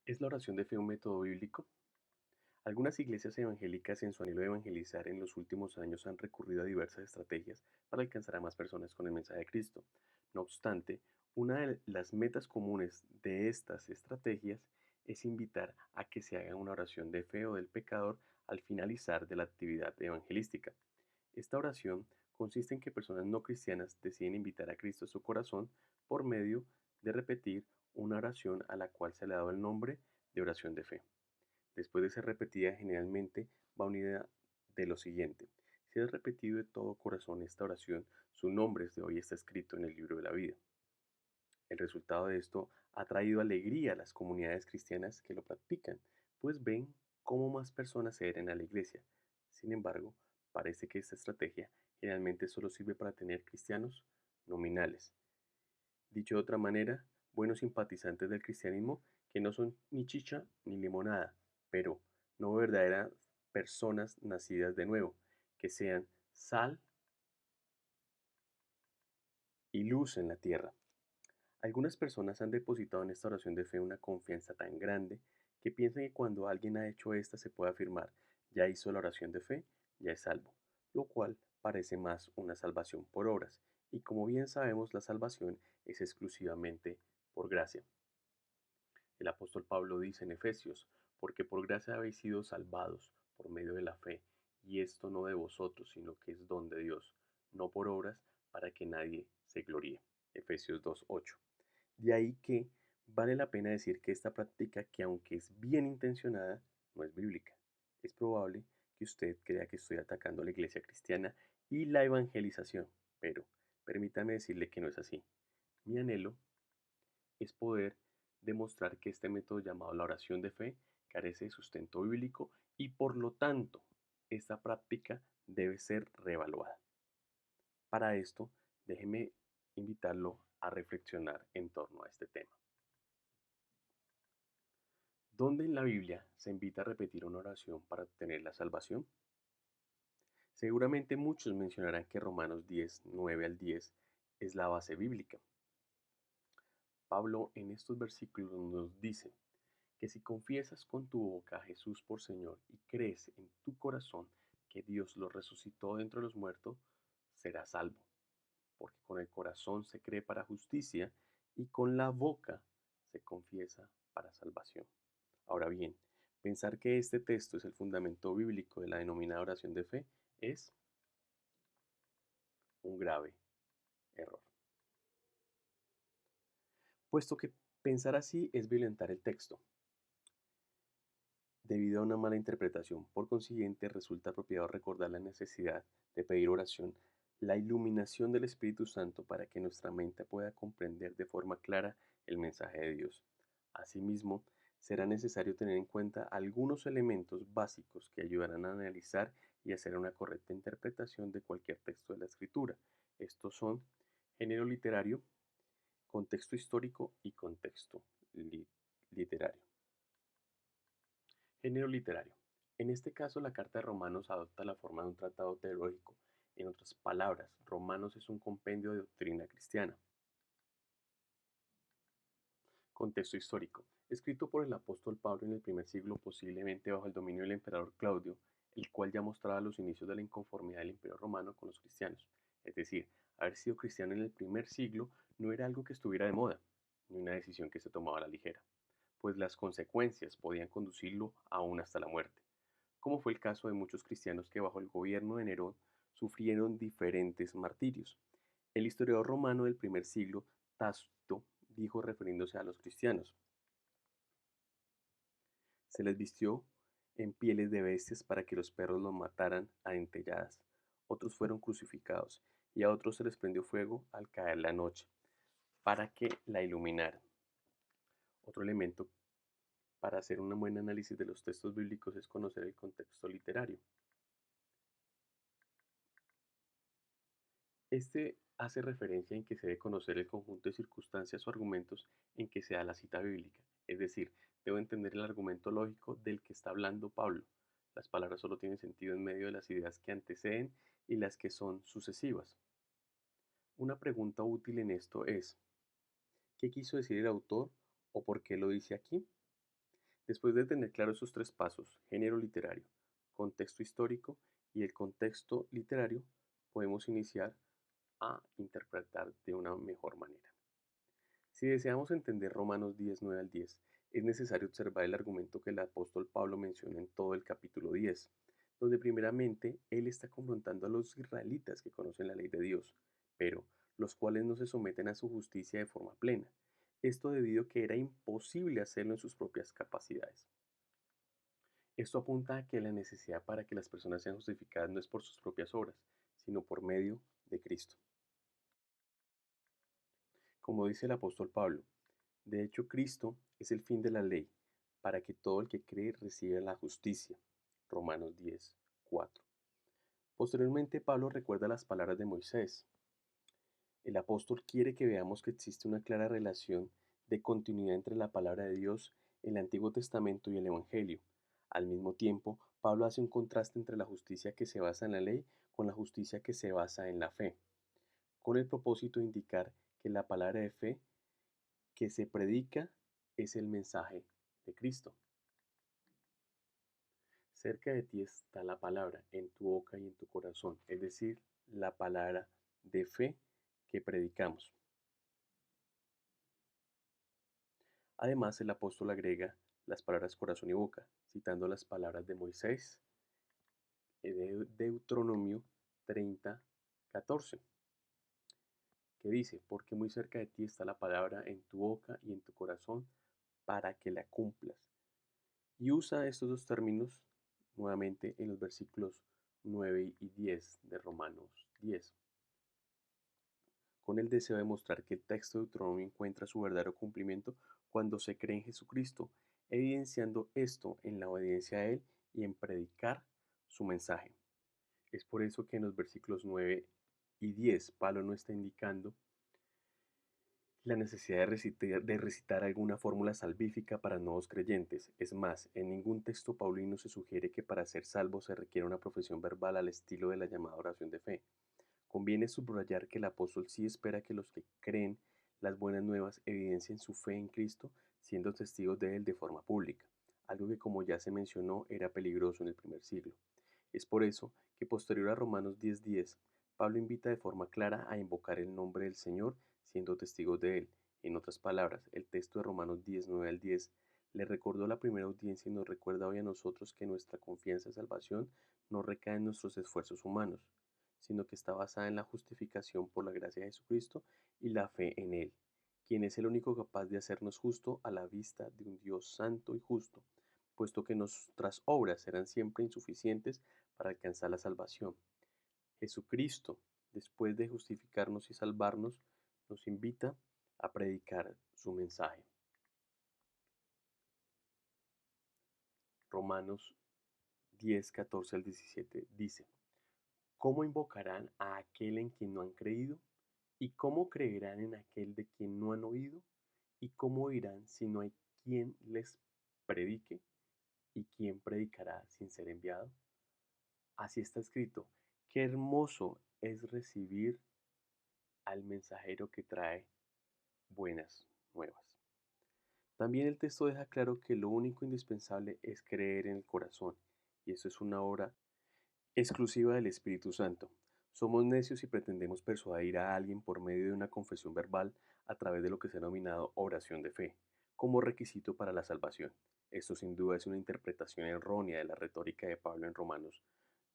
¿Es la oración de fe un método bíblico? Algunas iglesias evangélicas en su anhelo de evangelizar en los últimos años han recurrido a diversas estrategias para alcanzar a más personas con el mensaje de Cristo. No obstante, una de las metas comunes de estas estrategias es invitar a que se haga una oración de fe o del pecador al finalizar de la actividad evangelística. Esta oración consiste en que personas no cristianas deciden invitar a Cristo a su corazón por medio de repetir una oración a la cual se le ha dado el nombre de oración de fe. Después de ser repetida, generalmente va unida de lo siguiente: si has repetido de todo corazón esta oración, su nombre desde hoy está escrito en el libro de la vida. El resultado de esto ha traído alegría a las comunidades cristianas que lo practican, pues ven cómo más personas se adhieren a la iglesia. Sin embargo, parece que esta estrategia generalmente solo sirve para tener cristianos nominales. Dicho de otra manera, buenos simpatizantes del cristianismo que no son ni chicha ni limonada, pero no verdaderas personas nacidas de nuevo, que sean sal y luz en la tierra. Algunas personas han depositado en esta oración de fe una confianza tan grande que piensan que cuando alguien ha hecho esta se puede afirmar: ya hizo la oración de fe, ya es salvo, lo cual parece más una salvación por obras, y como bien sabemos la salvación es exclusivamente por gracia. El apóstol Pablo dice en Efesios: porque por gracia habéis sido salvados por medio de la fe, y esto no de vosotros, sino que es don de Dios, no por obras, para que nadie se gloríe. Efesios 2:8. De ahí que vale la pena decir que esta práctica, que aunque es bien intencionada, no es bíblica. Es probable que usted crea que estoy atacando a la iglesia cristiana y la evangelización, pero permítame decirle que no es así. Mi anhelo es poder demostrar que este método llamado la oración de fe carece de sustento bíblico y por lo tanto esta práctica debe ser reevaluada. Para esto, déjeme invitarlo a reflexionar en torno a este tema. ¿Dónde en la Biblia se invita a repetir una oración para obtener la salvación? Seguramente muchos mencionarán que Romanos 10, 9 al 10 es la base bíblica. Pablo en estos versículos nos dice que si confiesas con tu boca a Jesús por Señor y crees en tu corazón que Dios lo resucitó de entre los muertos, serás salvo. Porque con el corazón se cree para justicia y con la boca se confiesa para salvación. Ahora bien, pensar que este texto es el fundamento bíblico de la denominada oración de fe es un grave error, puesto que pensar así es violentar el texto, debido a una mala interpretación. Por consiguiente, resulta apropiado recordar la necesidad de pedir oración, la iluminación del Espíritu Santo para que nuestra mente pueda comprender de forma clara el mensaje de Dios. Asimismo, será necesario tener en cuenta algunos elementos básicos que ayudarán a analizar y hacer una correcta interpretación de cualquier texto de la Escritura. Estos son género literario, contexto histórico y contexto literario. Género literario. En este caso, la Carta de Romanos adopta la forma de un tratado teológico. En otras palabras, Romanos es un compendio de doctrina cristiana. Contexto histórico. Escrito por el apóstol Pablo en el primer siglo, posiblemente bajo el dominio del emperador Claudio, el cual ya mostraba los inicios de la inconformidad del imperio romano con los cristianos. Es decir, haber sido cristiano en el primer siglo no era algo que estuviera de moda, ni una decisión que se tomaba a la ligera, pues las consecuencias podían conducirlo aún hasta la muerte, como fue el caso de muchos cristianos que bajo el gobierno de Nerón sufrieron diferentes martirios. El historiador romano del primer siglo, Tácito, dijo refiriéndose a los cristianos: se les vistió en pieles de bestias para que los perros los mataran a dentelladas. Otros fueron crucificados y a otros se les prendió fuego al caer la noche para que la iluminaran. Otro elemento para hacer un buen análisis de los textos bíblicos es conocer el contexto literario. Este hace referencia en que se debe conocer el conjunto de circunstancias o argumentos en que se da la cita bíblica, es decir, debo entender el argumento lógico del que está hablando Pablo. Las palabras solo tienen sentido en medio de las ideas que anteceden y las que son sucesivas. Una pregunta útil en esto es: ¿qué quiso decir el autor o por qué lo dice aquí? Después de tener claro esos tres pasos, género literario, contexto histórico y el contexto literario, podemos iniciar a interpretar de una mejor manera. Si deseamos entender Romanos 10, 9 al 10, es necesario observar el argumento que el apóstol Pablo menciona en todo el capítulo 10, donde primeramente él está confrontando a los israelitas que conocen la ley de Dios, pero los cuales no se someten a su justicia de forma plena. Esto debido a que era imposible hacerlo en sus propias capacidades. Esto apunta a que la necesidad para que las personas sean justificadas no es por sus propias obras, sino por medio de Cristo. Como dice el apóstol Pablo, de hecho Cristo es el fin de la ley, para que todo el que cree reciba la justicia. Romanos 10, 4. Posteriormente Pablo recuerda las palabras de Moisés. El apóstol quiere que veamos que existe una clara relación de continuidad entre la palabra de Dios, el Antiguo Testamento y el Evangelio. Al mismo tiempo, Pablo hace un contraste entre la justicia que se basa en la ley con la justicia que se basa en la fe, con el propósito de indicar que la palabra de fe que se predica es el mensaje de Cristo. Cerca de ti está la palabra, en tu boca y en tu corazón, es decir, la palabra de fe que predicamos. Además, el apóstol agrega las palabras corazón y boca, citando las palabras de Moisés de Deuteronomio 30, 14, que dice, porque muy cerca de ti está la palabra en tu boca y en tu corazón para que la cumplas. Y usa estos dos términos nuevamente en los versículos 9 y 10 de Romanos 10, con el deseo de mostrar que el texto de Deuteronomio encuentra su verdadero cumplimiento cuando se cree en Jesucristo, evidenciando esto en la obediencia a Él y en predicar su mensaje. Es por eso que en los versículos 9 y 10 Pablo no está indicando la necesidad de recitar alguna fórmula salvífica para nuevos creyentes. Es más, en ningún texto paulino se sugiere que para ser salvo se requiera una profesión verbal al estilo de la llamada oración de fe. Conviene subrayar que el apóstol sí espera que los que creen las buenas nuevas evidencien su fe en Cristo siendo testigos de él de forma pública, algo que como ya se mencionó era peligroso en el primer siglo. Es por eso que posterior a Romanos 10:10, Pablo invita de forma clara a invocar el nombre del Señor siendo testigos de él. En otras palabras, el texto de Romanos 10, 9 al 10 le recordó a la primera audiencia y nos recuerda hoy a nosotros que nuestra confianza en salvación no recae en nuestros esfuerzos humanos, sino que está basada en la justificación por la gracia de Jesucristo y la fe en Él, quien es el único capaz de hacernos justo a la vista de un Dios santo y justo, puesto que nuestras obras serán siempre insuficientes para alcanzar la salvación. Jesucristo, después de justificarnos y salvarnos, nos invita a predicar su mensaje. Romanos 10, 14 al 17 dice, ¿cómo invocarán a aquel en quien no han creído? ¿Y cómo creerán en aquel de quien no han oído? ¿Y cómo oirán si no hay quien les predique? ¿Y quién predicará sin ser enviado? Así está escrito, qué hermoso es recibir al mensajero que trae buenas nuevas. También el texto deja claro que lo único indispensable es creer en el corazón, y eso es una obra exclusiva del Espíritu Santo. Somos necios si pretendemos persuadir a alguien por medio de una confesión verbal a través de lo que se ha denominado oración de fe, como requisito para la salvación. Esto sin duda es una interpretación errónea de la retórica de Pablo en Romanos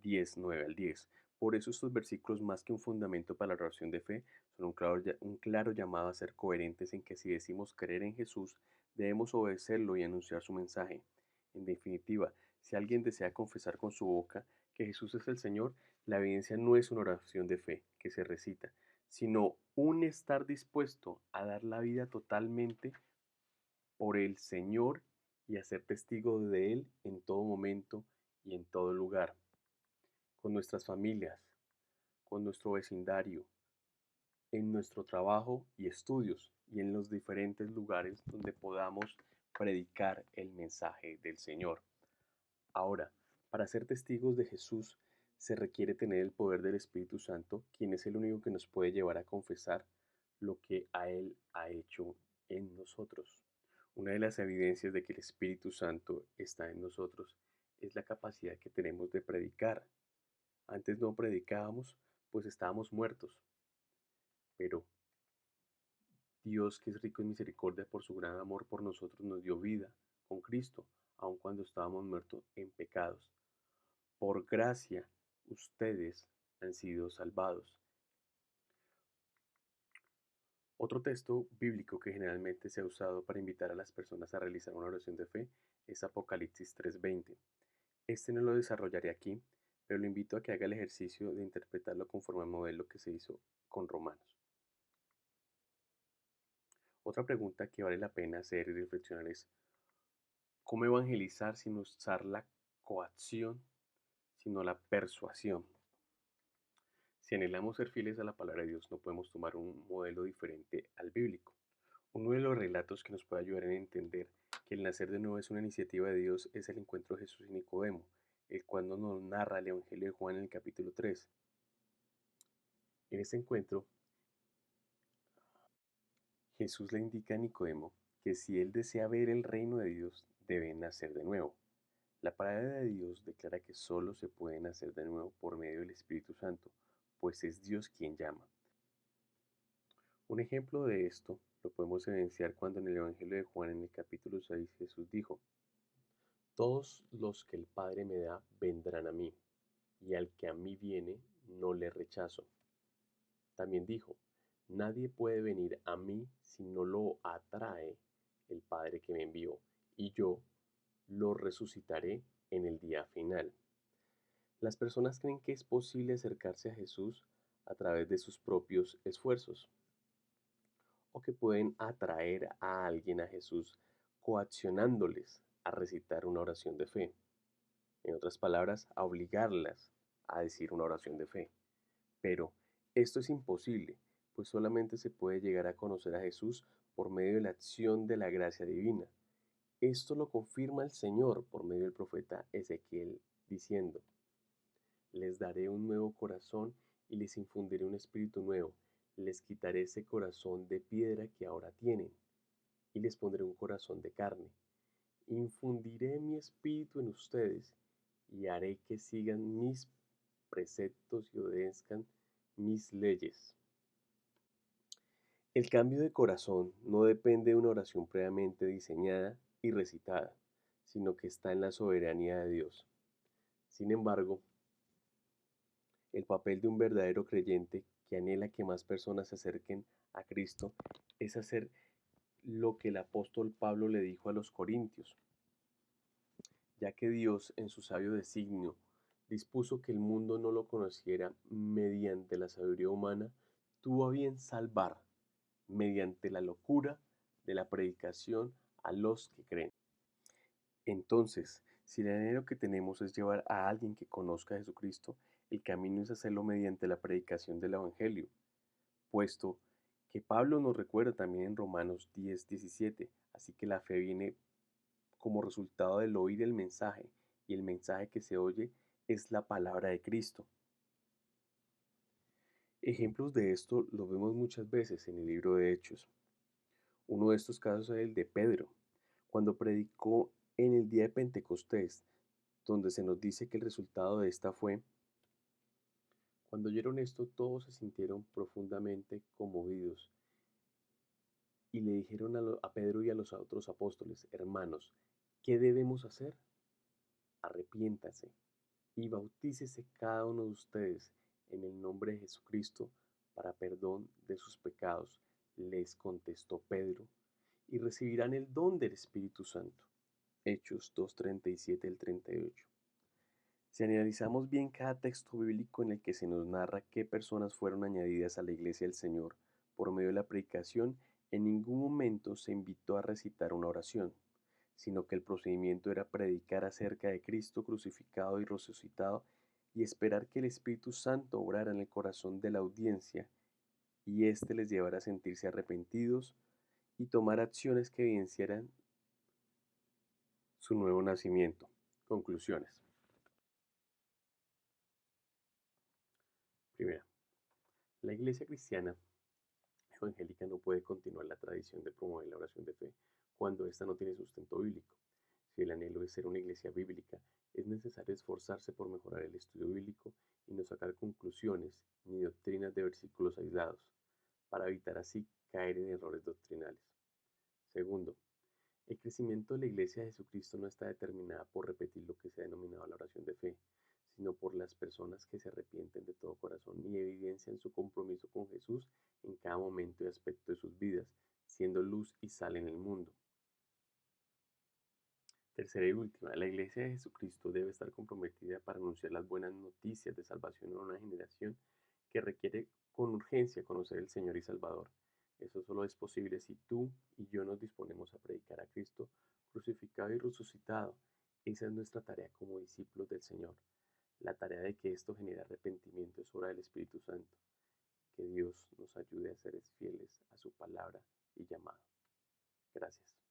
10, 9 al 10. Por eso estos versículos, más que un fundamento para la oración de fe, son un claro llamado a ser coherentes en que si decimos creer en Jesús, debemos obedecerlo y anunciar su mensaje. En definitiva, si alguien desea confesar con su boca que Jesús es el Señor, la evidencia no es una oración de fe que se recita, sino un estar dispuesto a dar la vida totalmente por el Señor y a ser testigo de Él en todo momento y en todo lugar, con nuestras familias, con nuestro vecindario, en nuestro trabajo y estudios y en los diferentes lugares donde podamos predicar el mensaje del Señor. Ahora, para ser testigos de Jesús se requiere tener el poder del Espíritu Santo, quien es el único que nos puede llevar a confesar lo que a Él ha hecho en nosotros. Una de las evidencias de que el Espíritu Santo está en nosotros es la capacidad que tenemos de predicar. Antes no predicábamos, pues estábamos muertos, pero Dios, que es rico en misericordia por su gran amor por nosotros, nos dio vida con Cristo, aun cuando estábamos muertos en pecados. Por gracia, ustedes han sido salvados. Otro texto bíblico que generalmente se ha usado para invitar a las personas a realizar una oración de fe es Apocalipsis 3:20. Este no lo desarrollaré aquí, pero lo invito a que haga el ejercicio de interpretarlo conforme al modelo que se hizo con Romanos. Otra pregunta que vale la pena hacer y reflexionar es: ¿cómo evangelizar sin usar la coacción, sino la persuasión? Si anhelamos ser fieles a la palabra de Dios, no podemos tomar un modelo diferente al bíblico. Uno de los relatos que nos puede ayudar a entender que el nacer de nuevo es una iniciativa de Dios es el encuentro de Jesús y Nicodemo, el cual nos narra el Evangelio de Juan en el capítulo 3. En este encuentro, Jesús le indica a Nicodemo que si él desea ver el reino de Dios, debe nacer de nuevo. La palabra de Dios declara que solo se puede nacer de nuevo por medio del Espíritu Santo, pues es Dios quien llama. Un ejemplo de esto lo podemos evidenciar cuando en el Evangelio de Juan en el capítulo 6 Jesús dijo: todos los que el Padre me da vendrán a mí, y al que a mí viene no le rechazo. También dijo: nadie puede venir a mí si no lo atrae el Padre que me envió, y yo lo resucitaré en el día final. Las personas creen que es posible acercarse a Jesús a través de sus propios esfuerzos, o que pueden atraer a alguien a Jesús coaccionándoles a recitar una oración de fe. En otras palabras, a obligarlas a decir una oración de fe. Pero esto es imposible, pues solamente se puede llegar a conocer a Jesús por medio de la acción de la gracia divina. Esto lo confirma el Señor por medio del profeta Ezequiel, diciendo: les daré un nuevo corazón y les infundiré un espíritu nuevo. Les quitaré ese corazón de piedra que ahora tienen y les pondré un corazón de carne. Infundiré mi espíritu en ustedes y haré que sigan mis preceptos y obedezcan mis leyes. El cambio de corazón no depende de una oración previamente diseñada y recitada, sino que está en la soberanía de Dios. Sin embargo, el papel de un verdadero creyente que anhela que más personas se acerquen a Cristo es hacer lo que el apóstol Pablo le dijo a los corintios: ya que Dios en su sabio designio dispuso que el mundo no lo conociera mediante la sabiduría humana, tuvo a bien salvar mediante la locura de la predicación a los que creen. Entonces, si el anhelo que tenemos es llevar a alguien que conozca a Jesucristo, el camino es hacerlo mediante la predicación del Evangelio, puesto que Pablo nos recuerda también en Romanos 10:17, así que la fe viene como resultado del oír el mensaje, y el mensaje que se oye es la palabra de Cristo. Ejemplos de esto los vemos muchas veces en el libro de Hechos. Uno de estos casos es el de Pedro, cuando predicó en el día de Pentecostés, donde se nos dice que el resultado de esta fue: cuando oyeron esto, todos se sintieron profundamente conmovidos y le dijeron a Pedro y a los otros apóstoles: hermanos, ¿qué debemos hacer? Arrepiéntase y bautícese cada uno de ustedes en el nombre de Jesucristo para perdón de sus pecados, les contestó Pedro, y recibirán el don del Espíritu Santo. Hechos 2:37 al 38. Si analizamos bien cada texto bíblico en el que se nos narra qué personas fueron añadidas a la iglesia del Señor por medio de la predicación, en ningún momento se invitó a recitar una oración, sino que el procedimiento era predicar acerca de Cristo crucificado y resucitado y esperar que el Espíritu Santo obrara en el corazón de la audiencia y éste les llevara a sentirse arrepentidos y tomar acciones que evidenciaran su nuevo nacimiento. Conclusiones. Primera, la iglesia cristiana evangélica no puede continuar la tradición de promover la oración de fe cuando ésta no tiene sustento bíblico. Si el anhelo es ser una iglesia bíblica, es necesario esforzarse por mejorar el estudio bíblico y no sacar conclusiones ni doctrinas de versículos aislados, para evitar así caer en errores doctrinales. Segundo, el crecimiento de la Iglesia de Jesucristo no está determinada por repetir lo que se ha denominado la oración de fe, sino por las personas que se arrepienten de todo corazón y evidencian su compromiso con Jesús en cada momento y aspecto de sus vidas, siendo luz y sal en el mundo. Tercera y última, la Iglesia de Jesucristo debe estar comprometida para anunciar las buenas noticias de salvación a una generación que requiere con urgencia conocer el Señor y Salvador. Eso solo es posible si tú y yo nos disponemos a predicar a Cristo crucificado y resucitado. Esa es nuestra tarea como discípulos del Señor. La tarea de que esto genere arrepentimiento es obra del Espíritu Santo. Que Dios nos ayude a ser fieles a su palabra y llamado. Gracias.